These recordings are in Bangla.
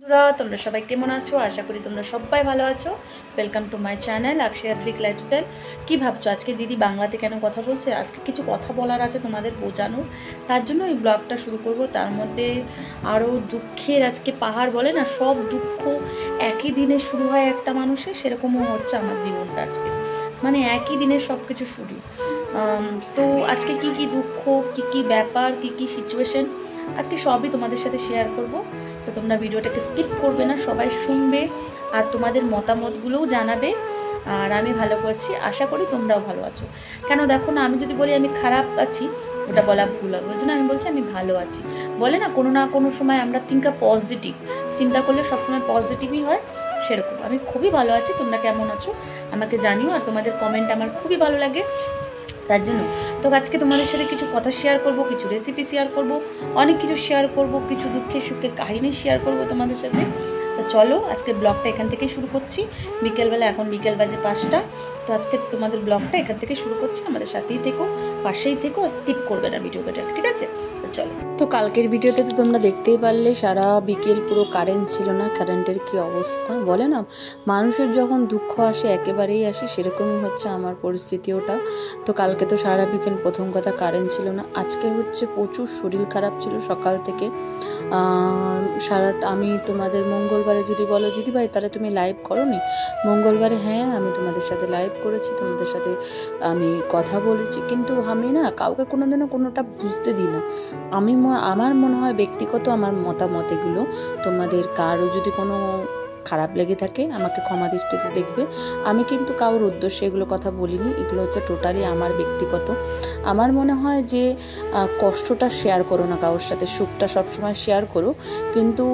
বন্ধুরা তোমরা সবাই কেমন আছো? আশা করি তোমরা সবাই ভালো আছো। Welcome to my channel Akshaya brick lifestyle. কি ভাবছো আজকে দিদি বাংলাতে কেন কথা বলছে? আজকে কিছু কথা বলার আছে তোমাদের বোঝানোর, তার জন্য এই ব্লগটা শুরু করব। তার মধ্যে আরও দুঃখের আজকে পাহাড় বলে না, সব দুঃখ একই দিনে শুরু হয় একটা মানুষের, সেরকমও হচ্ছে আমার জীবনটা আজকে। মানে একই দিনে সব কিছু শুরু। তো আজকে কি কি দুঃখ, কি কি ব্যাপার, কি কি সিচুয়েশন, আজকে সবই তোমাদের সাথে শেয়ার করব। তো তোমরা ভিডিওটাকে স্কিপ করবে না, সবাই শুনবে আর তোমাদের মতামতগুলোও জানাবে। আর আমি ভালো আছি, আশা করি তোমরাও ভালো আছো। কেন দেখো না, আমি যদি বলি আমি খারাপ আছি, ওটা বলা ভুল হবে। ওই জন্য আমি বলছি আমি ভালো আছি। বলে না কোনো সময় আমরা থিঙ্ক পজিটিভ, চিন্তা করলে সবসময় পজিটিভই হয়, সেরকম আমি খুবই ভালো আছি। তোমরা কেমন আছো আমাকে জানিও, আর তোমাদের কমেন্ট আমার খুবই ভালো লাগে। তার জন্য তো আজকে তোমাদের সাথে কিছু কথা শেয়ার করব, কিছু রেসিপি শেয়ার করব, অনেক কিছু শেয়ার করব, কিছু দুঃখের সুখের কাহিনী শেয়ার করব তোমাদের সাথে। তো চলো আজকে ব্লগটা এখান থেকেই শুরু করছি। বিকেলবেলা, এখন বিকেল বাজে 5টা। তো আজকে তোমাদের ব্লগটা এখান থেকে শুরু করছি। আমাদের সাথেই থেকো, পাশেই থেকো, স্কিপ করবে না ভিডিওটা, ঠিক আছে? তো চলো। তো কালকের ভিডিওতে তো তোমরা দেখতেই পারলে, সারা বিকেল পুরো কারেন্ট ছিল না। কারেন্টের কি অবস্থা বলে না, মানুষের যখন দুঃখ আসে একেবারেই আসে, সেরকমই হচ্ছে আমার পরিস্থিতি ওটা। তো কালকে তো সারা বিকেল প্রথম কথা কারেন্ট ছিল না। আজকে হচ্ছে প্রচুর শরীর খারাপ ছিল সকাল থেকে। আমি তোমাদের মঙ্গলবারে যদি বলো দিদি ভাই তাহলে তুমি লাইভ করো নি, মঙ্গলবারে হ্যাঁ আমি তোমাদের সাথে লাইভ করেছি, তোমাদের সাথে আমি কথা বলেছি, কিন্তু আমি না কাউকে কোনোদিনও কোনোটা বুঝতে দিই না। আমার মনে হয় ব্যক্তিগত আমার মতামত এগুলো, তোমাদের কারো যদি কোনো খারাপ লেগে থাকে আমাকে ক্ষমা দৃষ্টিতে দেখবে। আমি কিন্তু কারোর উদ্দেশ্যে এগুলো কথা বলিনি, এগুলো হচ্ছে টোটালি আমার ব্যক্তিগত। আমার মনে হয় যে কষ্টটা শেয়ার করো না কারোর সাথে, সুখটা সবসময় শেয়ার করো, কিন্তু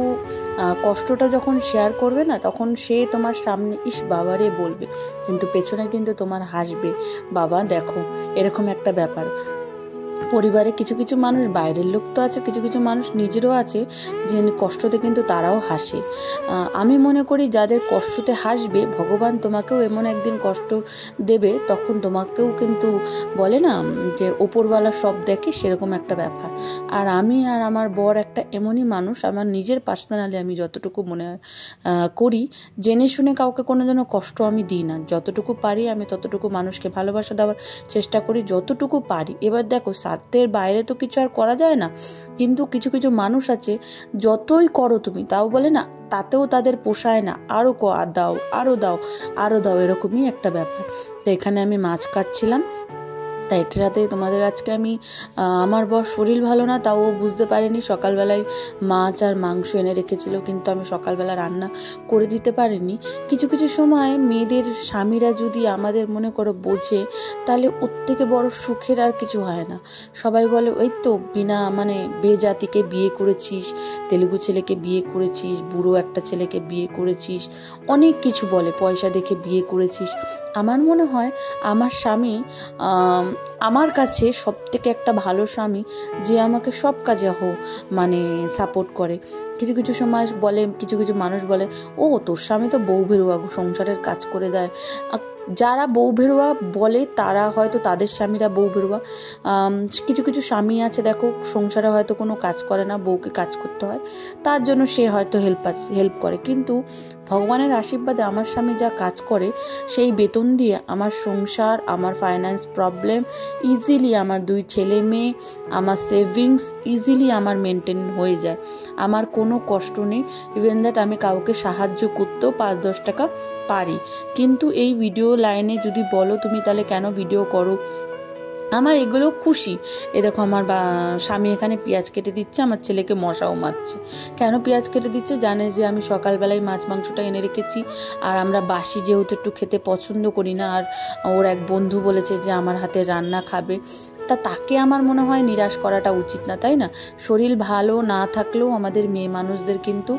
কষ্টটা যখন শেয়ার করবে না তখন সে তোমার সামনে ইস বাবারে বলবে, কিন্তু পেছনে কিন্তু তোমার হাসবে, বাবা দেখো, এরকম একটা ব্যাপার। পরিবারে কিছু কিছু মানুষ, বাইরের লোক তো আছে, কিছু কিছু মানুষ নিজেরও আছে যে কষ্টতে কিন্তু তারাও হাসে। আমি মনে করি যাদের কষ্টতে হাসবে, ভগবান তোমাকেও এমন একদিন কষ্ট দেবে, তখন তোমাকেও কিন্তু বলে না যে ওপরওয়ালা সব দেখে, সেরকম একটা ব্যাপার। আর আমি আর আমার বর একটা এমনই মানুষ, আমার নিজের পার্সোনালি আমি যতটুকু মনে করি, জেনে শুনে কাউকে কোনো যেন কষ্ট আমি দিই না। যতটুকু পারি আমি ততটুকু মানুষকে ভালোবাসা দেওয়ার চেষ্টা করি, যতটুকু পারি। এবার দেখো, সাধ্যের বাইরে তো কিছু আর করা যায় না, কিন্তু কিছু কিছু মানুষ আছে যতই করো তুমি, তাও বলে না তাতেও তাদের পোষায় না, আরও দাও, আরও দাও, আরও দাও, এরকমই একটা ব্যাপার। তো এখানে আমি মাছ কাটছিলাম, তাই এটাতে তোমাদের আজকে আমি আমার বর শরীর ভালো না, তাও ও বুঝতে পারেনি। সকালবেলায় মাছ আর মাংস এনে রেখেছিল, কিন্তু আমি সকালবেলা রান্না করে দিতে পারিনি। কিছু কিছু সময় মেয়েদের স্বামীরা যদি আমাদের মনে করো বোঝে, তাহলে ওর থেকে বড় সুখের আর কিছু হয় না। সবাই বলে ওই তো বিনা বেজাতিকে বিয়ে করেছিস, তেলুগু ছেলেকে বিয়ে করেছিস, বুড়ো একটা ছেলেকে বিয়ে করেছিস, অনেক কিছু বলে, পয়সা দেখে বিয়ে করেছিস। আমার মনে হয় আমার স্বামী আমার কাছে সব থেকে একটা ভালো স্বামী, যে আমাকে সব কাজে সাপোর্ট করে। কিছু কিছু সময় বলে, কিছু কিছু মানুষ বলে ও তোর স্বামী তো বউ ভেরুয়া, সংসারের কাজ করে দেয়। যারা বউ ভেরুয়া বলে তারা হয়তো তাদের স্বামীরা বউ ভেরুয়া। কিছু কিছু স্বামী আছে দেখো, সংসারে হয়তো কোনো কাজ করে না, বউকে কাজ করতে হয়, তার জন্য সে হয়তো হেল্প করে। কিন্তু ভগবানের আশীর্বাদে আমার স্বামী যা কাজ করে, সেই বেতন দিয়ে আমার সংসার, আমার ফাইন্যান্স প্রবলেম ইজিলি, আমার 2 ছেলে মেয়ে, আমার সেভিংস ইজিলি আমার মেনটেন হয়ে যায়। আমার কোনো কষ্ট নেই। ইভেন দ্যাট আমি কাউকে সাহায্য করতেও 5-10 টাকা পারি। কিন্তু এই ভিডিও লাইনে যদি বলো তুমি তাহলে কেন ভিডিও করো, আমার এগুলো খুশি। এ দেখো আমার স্বামী এখানে পেঁয়াজ কেটে দিচ্ছে, আমার ছেলেকে মশাও মারছে। কেন পেঁয়াজ কেটে দিচ্ছে, জানে যে আমি সকালবেলায় মাছ মাংসটা এনে রেখেছি, আর আমরা বাসি যেহেতু একটু খেতে পছন্দ করি না, আর ওর এক বন্ধু বলেছে যে আমার হাতের রান্না খাবে, তাকে আমার মনে হয় নিরাশ করাটা উচিত না, তাই না? শরীর ভালো না থাকলেও আমাদের মেয়ে মানুষদের কিন্তু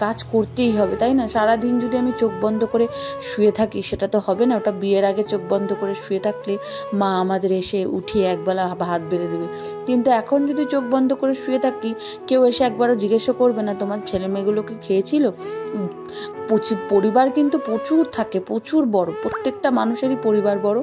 কাজ করতেই হবে, তাই না? সারাদিন যদি আমি চোখ বন্ধ করে শুয়ে থাকি সেটা তো হবে না। ওটা বিয়ের আগে চোখ বন্ধ করে শুয়ে থাকলে মা আমাদের এসে উঠিয়ে একবেলা ভাত বেড়ে দেবে, কিন্তু এখন যদি চোখ বন্ধ করে শুয়ে থাকি, কেউ এসে একবারও জিজ্ঞেসও করবে না তোমার ছেলে মেয়েগুলোকে খেয়েছিল। পরিবার কিন্তু প্রচুর থাকে, প্রচুর বড়, প্রত্যেকটা মানুষেরই পরিবার বড়,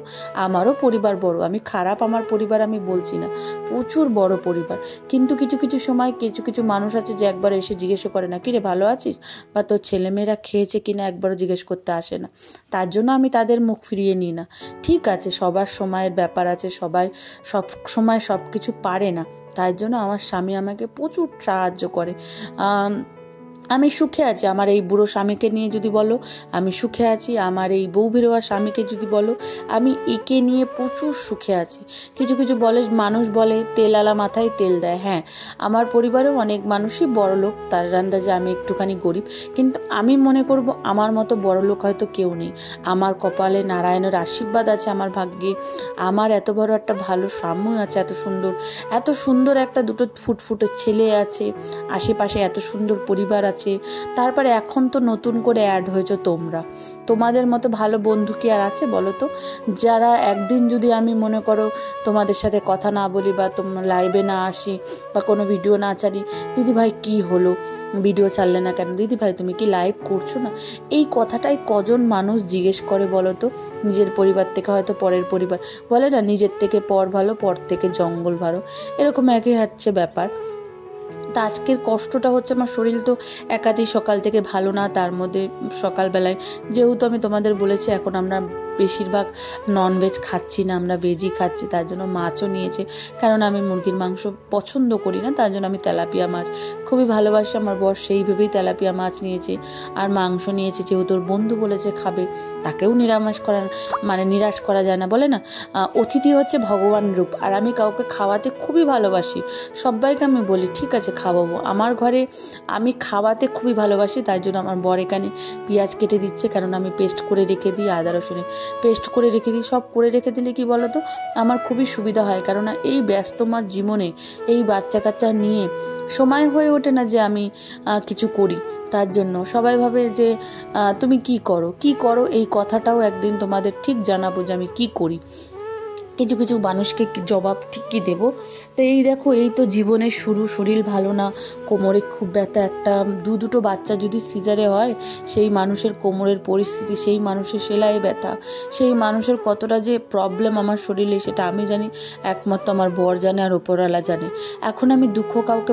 আমারও পরিবার বড়। আমি খারাপ আমার পরিবার আমি বলছি না, প্রচুর বড় পরিবার, কিন্তু কিছু কিছু সময় কিছু কিছু মানুষ আছে যে একবার এসে জিজ্ঞেসও করে না, কিরে ভালো আছিস, বা তোর ছেলেমেয়েরা খেয়েছে কিনা একবারও জিজ্ঞেস করতে আসে না। তার জন্য আমি তাদের মুখ ফিরিয়ে নিই না। ঠিক আছে, সবার সময়ের ব্যাপার আছে, সবাই সব সময় সব কিছু পারে না, তাই জন্য আমার স্বামী আমাকে প্রচুর সাহায্য করে। আমি সুখে আছি, আমার এই বুড়ো স্বামীকে নিয়ে যদি বলো আমি সুখে আছি, আমার এই বউ বেরোয়া স্বামীকে যদি বলো আমি একে নিয়ে প্রচুর সুখে আছি। কিছু কিছু মানুষ বলে তেলালা মাথায় তেল দেয়, হ্যাঁ আমার পরিবারেও অনেক মানুষই বড়লোক, তার আন্দাজে আমি একটুখানি গরিব, কিন্তু আমি মনে করব আমার মতো বড়লোক হয়তো কেউ নেই। আমার কপালে নারায়ণের আশীর্বাদ আছে, আমার ভাগ্যে আমার এত বড় একটা ভালো স্বামী আছে, এত সুন্দর একটা দুটো ফুটফুটে ছেলে আছে, আশেপাশে এত সুন্দর পরিবার আছে। তারপরে এখন তো নতুন করে অ্যাড হয়েছে তোমরা, তোমাদের মতো ভালো বন্ধু কি আর আছে বলো তো? যারা একদিন যদি আমি মনে করো তোমাদের সাথে কথা না বলি বা তোমার লাইভে না আসি বা কোনো ভিডিও না ছাড়ি, দিদি ভাই কি হলো, ভিডিও ছাড়লে না কেন, দিদি ভাই তুমি কি লাইভ করছো না, এই কথাটাই কজন মানুষ জিজ্ঞেস করে বলো তো? নিজের পরিবার থেকে হয়তো পরের পরিবার, বলে না নিজের থেকে পর ভালো, পর থেকে জঙ্গল ভালো, এরকম একই হচ্ছে ব্যাপার। তা আজকের কষ্টটা হচ্ছে আমার শরীর তো একাধিক সকাল থেকে ভালো না, তার মধ্যে সকালবেলায় যেহেতু আমি তোমাদের বলেছি এখন আমরা বেশিরভাগ ননভেজ খাচ্ছি না, আমরা ভেজই খাচ্ছি, তার জন্য মাছও নিয়েছে, কারণ আমি মুরগির মাংস পছন্দ করি না, তার জন্য আমি তেলাপিয়া মাছ খুবই ভালোবাসি, আমার বর সেইভাবেই তেলাপিয়া মাছ নিয়েছে আর মাংস নিয়েছে, যেহেতু ওর বন্ধু বলেছে খাবে, তাকেও নিরাশ করা যায় না, বলে না অতিথি হচ্ছে ভগবান রূপ, আর আমি কাউকে খাওয়াতে খুবই ভালোবাসি, সবাইকে আমি বলি ঠিক আছে খাওয়াবো, আমার ঘরে আমি খাওয়াতে খুবই ভালোবাসি, তাই জন্য আমার বর এখানে পেঁয়াজ কেটে দিচ্ছে, কারণ আমি পেস্ট করে রেখে দিই, আদা রসুনের পেস্ট করে রেখে দিই, সব করে রেখে দিলে কি বলো তো আমার খুবই সুবিধা হয়, কারণ এই ব্যস্তমার জীবনে এই বাচ্চা কাচ্চা নিয়ে সময় হয়ে ওঠে না যে আমি কিছু করি, তার জন্য সবাই ভাবে যে তুমি কি করো, এই কথাটাও একদিন তোমাদের ঠিক জানাবো যে আমি কি করি, কিছু কিছু মানুষকে জবাব ঠিকই দেবো। তো এই দেখো এই তো জীবনের শুরু, শরীর ভালো না, কোমরে খুব ব্যথা, একটা দুটো বাচ্চা যদি সিজারে হয় সেই মানুষের কোমরের পরিস্থিতি, সেই মানুষের সেলাই ব্যথা, সেই মানুষের কতটা যে প্রবলেম আমার শরীরে সেটা আমি জানি, একমাত্র আমার বর জানে আর ওপরওয়ালা জানে। এখন আমি দুঃখ কাউকে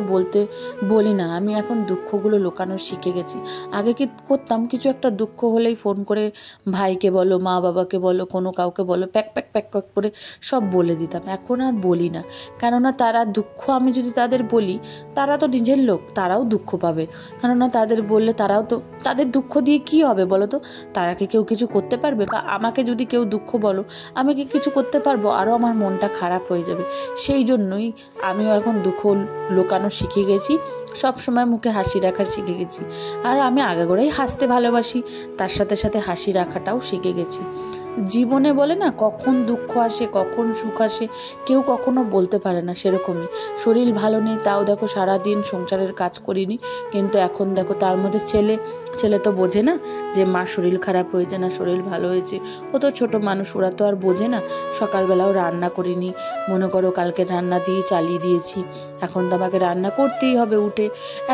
বলি না, আমি এখন দুঃখগুলো লুকানো শিখে গেছি। আগে কি করতাম, কিছু একটা দুঃখ হলেই ফোন করে ভাইকে বলো, মা বাবাকে বলো, কোনো কাউকে বলো, প্যাক প্যাক প্যাক প্যাক করে সব বলে দিতাম, এখন আর বলি না, কেননা তারা দুঃখ আমি যদি তাদের বলি তারা তো নিজের লোক, তারাও দুঃখ পাবে, কেননা তাদের বললে তারাও তো, তাদের দুঃখ দিয়ে কি হবে বলো তো? তারা কি কেউ কিছু করতে পারবে? বা আমাকে যদি কেউ দুঃখ বলো আমি কি কিছু করতে পারবো? আরও আমার মনটা খারাপ হয়ে যাবে। সেই জন্যই আমিও এখন দুঃখ লুকানো শিখে গেছি, সব সময় মুখে হাসি রাখা শিখে গেছি, আর আমি আগাগোড়াই হাসতে ভালোবাসি, তার সাথে সাথে হাসি রাখাটাও শিখে গেছি। জীবনে বলে না কখন দুঃখ আসে কখন সুখ আসে কেউ কখনো বলতে পারে না, সেরকমই শরীর ভালো নেই, তাও দেখো সারাদিন সংসারের কাজ করিনি, কিন্তু এখন দেখো তার মধ্যে ছেলে তো বোঝে না যে মা শরীর খারাপ হয়েছে না শরীর ভালো হয়েছে, ও তো ছোট মানুষ, ওরা তো আর বোঝে না। সকালবেলাও রান্না করিনি, মনে করো কালকে রান্না দিয়ে চালিয়ে দিয়েছি, এখন তো আমাকে রান্না করতেই হবে উঠে।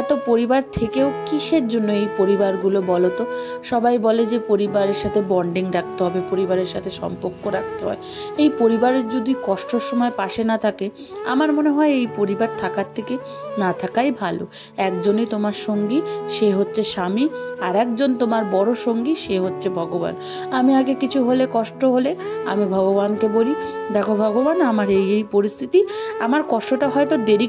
এত পরিবার থেকেও কিসের জন্য এই পরিবারগুলো বলো তো? সবাই বলে যে পরিবারের সাথে বন্ডিং রাখতে হবে, পরিবারের সাথে সম্পর্ক রাখতে হয়। এই পরিবারের যদি কষ্টর সময় পাশে না থাকে, আমার মনে হয় এই পরিবার থাকার থেকে না থাকাই ভালো। একজনই তোমার সঙ্গী, সে হচ্ছে স্বামী, আর একজন তোমার বড় সঙ্গী, সে হচ্ছে ভগবান। আমি আগে কিছু হলে কষ্ট হলে আমি ভগবানকে বলি, দেখো ভগবান আমার এই পরিস্থিতি, আমার কষ্টটা হয়তো দেরি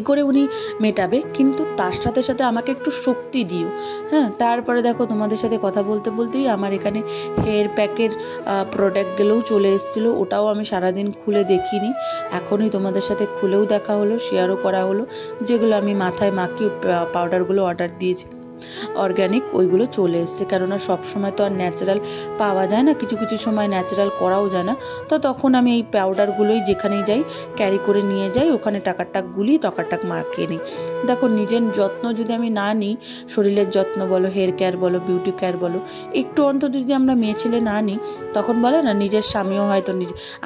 করে উনি মেটাবে, কিন্তু তার সাথে সাথে আমাকে একটু শক্তি দিও। হ্যাঁ, তারপরে দেখো তোমাদের সাথে কথা বলতে বলতেই আমার এখানে হেয়ার প্যাকের প্রোডাক্টগুলোও চলে এসেছিলো, ওটাও আমি সারাদিন খুলে দেখিনি, এখনই তোমাদের সাথে খুলেও দেখা হলো, শেয়ারও করা হলো, যেগুলো আমি মাথায় মাখিয়ে পাউডারগুলো অর্ডার দিয়েছি অর্গ্যানিক, ওইগুলো চলে এসছে, কেননা সবসময় তো আর ন্যাচারাল পাওয়া যায় না, কিছু কিছু সময় ন্যাচারাল করাও যায় না, তো তখন আমি এই পাউডারগুলোই যেখানেই যাই ক্যারি করে নিয়ে যাই, ওখানে টাকাটাক গুলি টাকাটাক মাখিয়ে নিই। দেখো নিজের যত্ন যদি আমি না নিই, শরীরের যত্ন বলো, হেয়ার কেয়ার বলো, বিউটি কেয়ার বলো, একটু অন্তত যদি আমরা মেয়ে ছেলে না নিই, তখন বলে না নিজের স্বামীও হয়তো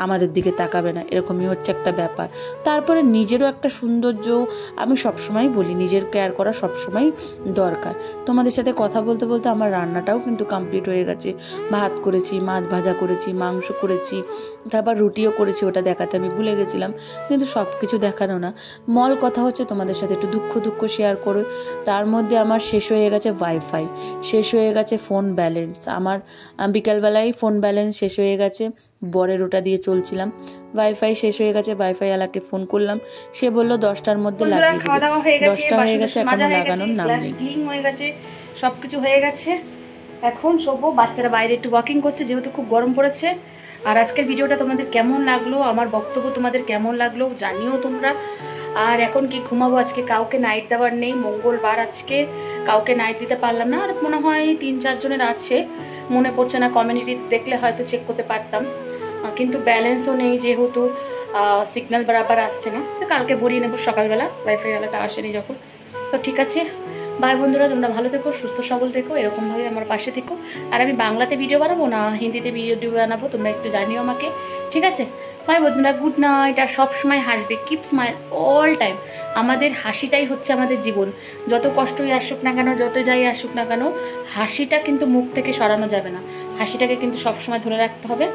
আমাদের দিকে তাকাবে না, এরকমই হচ্ছে একটা ব্যাপার। তারপরে নিজেরও একটা সৌন্দর্য, আমি সবসময় বলি নিজের কেয়ার করা সবসময় দরকার। তোমাদের সাথে কথা বলতে বলতে আমার রান্নাটাও কিন্তু কমপ্লিট হয়ে গেছে। ভাত করেছি, মাছ ভাজা করেছি, মাংস করেছি, তারপর রুটিও করেছি, ওটা দেখাতে আমি ভুলে গেছিলাম, কিন্তু সব কিছু দেখানো না। মল কথা হচ্ছে তোমাদের সাথে একটু দুঃখ শেয়ার করো। তার মধ্যে আমার শেষ হয়ে গেছে ওয়াইফাই, শেষ হয়ে গেছে ফোন ব্যালেন্স। আমার বিকালবেলায় ফোন ব্যালেন্স শেষ হয়ে গেছে, বরের ওটা দিয়ে চলছিলাম। ওয়াইফাই শেষ হয়ে গেছে, ওয়াইফাই ওয়ালাকে ফোন করলাম, সে বললো 10টার মধ্যে লাগিয়ে দিবে। 10টা হয়ে গেছে, এখনো লাগানোর নাম নেই। ক্লিন হয়ে গেছে, সব কিছু হয়ে গেছে। এখন শোবো, বাচ্চারা বাইরে একটু ওয়াকিং করছে যেহেতু খুব গরম পড়েছে। আর আজকের ভিডিওটা তোমাদের কেমন লাগলো, আমার বক্তব্য তোমাদের কেমন লাগলো জানিও তোমরা। আর এখন কি ঘুমাবো, আজকে কাউকে নাইট দেওয়ার নেই, মঙ্গলবার আজকে কাউকে নাইট দিতে পারলাম না। আর মনে হয় 3-4 জনের আছে, মনে পড়ছে না, কমিউনিটি দেখলে হয়তো চেক করতে পারতাম, কিন্তু ব্যালেন্সও নেই যেহেতু সিগন্যাল বরাবর আসছে না। তো কালকে ভরিয়ে নেবো সকালবেলা, ওয়াইফাইওয়ালাটা আসেনি যখন। তো ঠিক আছে, ভাই বন্ধুরা, তোমরা ভালো থেকো, সুস্থ সবল থেকো, এরকমভাবে আমার পাশে থেকো। আর আমি বাংলাতে ভিডিও বানাবো না হিন্দিতে ভিডিও বানাবো, তোমরা একটু জানিও আমাকে, ঠিক আছে? ভাই বন্ধুরা, গুড নাইট। আর সবসময় হাসবে, কিপ স্মাইল অল টাইম। আমাদের হাসিটাই হচ্ছে আমাদের জীবন। যত কষ্টই আসুক না কেন, যত যাই আসুক না কেন, হাসিটা কিন্তু মুখ থেকে সরানো যাবে না। হাসিটাকে কিন্তু সবসময় ধরে রাখতে হবে।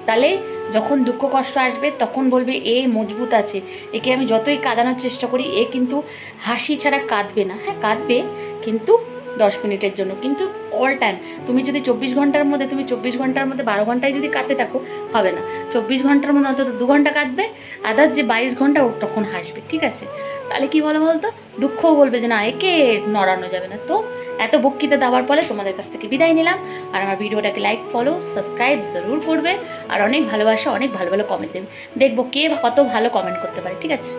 তাহলে যখন দুঃখ কষ্ট আসবে তখন বলবে এ মজবুত আছে, একে আমি যতই কাঁদানোর চেষ্টা করি এ কিন্তু হাসি ছাড়া কাঁদবে না। হ্যাঁ, কাঁদবে, কিন্তু 10 মিনিটের জন্য, কিন্তু অল টাইম। তুমি যদি 24 ঘন্টার মধ্যে 12 ঘন্টায় যদি কাঁদতে থাকো হবে না। 24 ঘন্টার মধ্যে অন্তত 2 ঘন্টা কাঁদবে, আদার্স যে 22 ঘন্টা ওর তখন হাসবে, ঠিক আছে? তাহলে কি বলতো, দুঃখও বলবে যে না, একে নড়ানো যাবে না। তো এত বক্তৃতা দেওয়ার পরে তোমাদের কাছ থেকে বিদায় নিলাম। আর আমার ভিডিওটাকে লাইক, ফলো, সাবস্ক্রাইব জরুর করবে। আর অনেক ভালোবাসা, অনেক ভালো ভালো কমেন্ট দেবে, দেখবো কে কত ভালো কমেন্ট করতে পারে, ঠিক আছে?